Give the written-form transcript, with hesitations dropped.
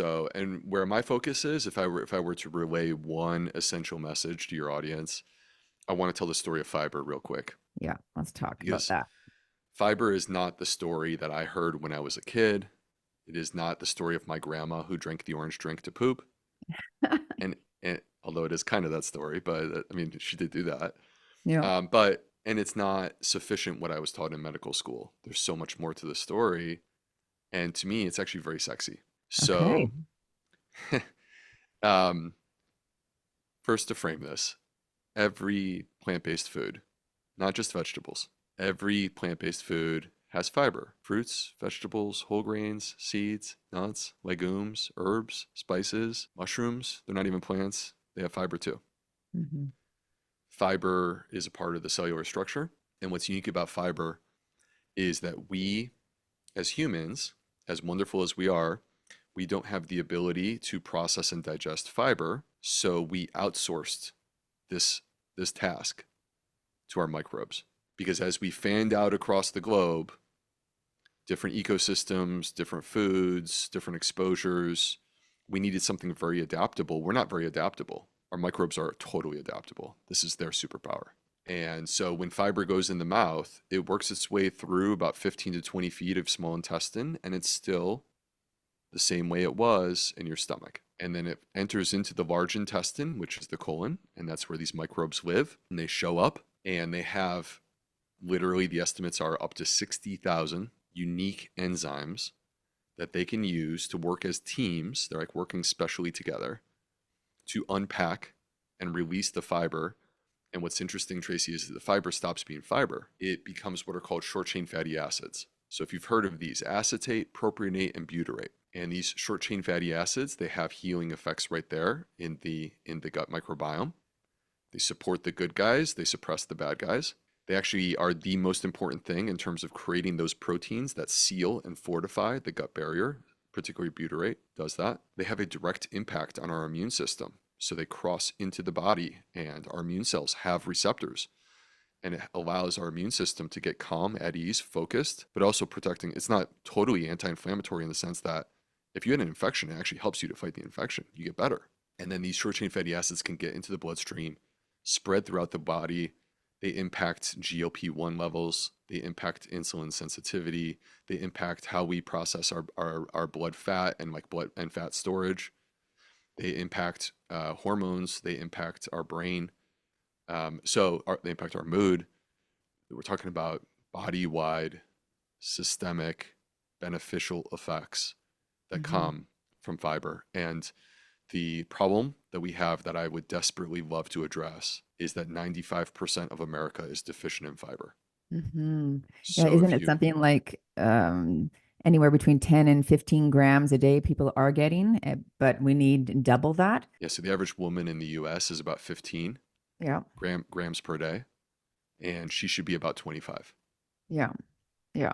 So, and where my focus is, if I were to relay one essential message to your audience, I want to tell the story of fiber real quick, Yeah, let's talk about because that. fiber is not the story that I heard when I was a kid. It is not the story of my grandma who drank the orange drink to poop. And although it is kind of that story, but I mean, she did do that. Yeah. But it's not sufficient what I was taught in medical school. There's so much more to the story, and to me, it's actually very sexy. Okay. So, um, first to frame this, every plant-based food, not just vegetables, every plant-based food has fiber. Fruits, vegetables, whole grains, seeds, nuts, legumes, herbs, spices, mushrooms. They're not even plants. They have fiber too. Hmm. Fiber is a part of the cellular structure. And what's unique about fiber is that we, as humans, as wonderful as we are, we don't have the ability to process and digest fiber. So we outsourced this, this task to our microbes. Because as we fanned out across the globe, different ecosystems, different foods, different exposures, we needed something very adaptable. We're not very adaptable. Our microbes are totally adaptable. This is their superpower. And so when fiber goes in the mouth, it works its way through about 15 to 20 feet of small intestine, and it's still the same way it was in your stomach. And then it enters into the large intestine, which is the colon, and that's where these microbes live. And they show up, and they have, literally, the estimates are up to 60,000 unique enzymes that they can use to work as teams. They're like working specially together to unpack and release the fiber. And what's interesting, Tracy, is that the fiber stops being fiber. It becomes what are called short chain fatty acids. So if you've heard of these, acetate, propionate, and butyrate. And these short chain fatty acids, they have healing effects right there in the gut microbiome. They support the good guys, they suppress the bad guys. They actually are the most important thing in terms of creating those proteins that seal and fortify the gut barrier, particularly butyrate does that. They have a direct impact on our immune system. So they cross into the body, and our immune cells have receptors. And it allows our immune system to get calm, at ease, focused, but also protecting. It's not totally anti inflammatory in the sense that if you had an infection, it actually helps you to fight the infection. You get better. And then these short chain fatty acids can get into the bloodstream, spread throughout the body. They impact GLP-1 levels. They impact insulin sensitivity. They impact how we process our blood fat and like blood and fat storage. They impact hormones. They impact our brain. They impact our mood. We're talking about body-wide, systemic, beneficial effects that Hmm. come from fiber. And the problem that we have that I would desperately love to address is that 95% of America is deficient in fiber. Hmm. Yeah, So isn't if it you, something like anywhere between 10 and 15 grams a day people are getting, but we need double that? yeah, so the average woman in the US is about 15 Yeah, grams per day, and she should be about 25. yeah, yeah.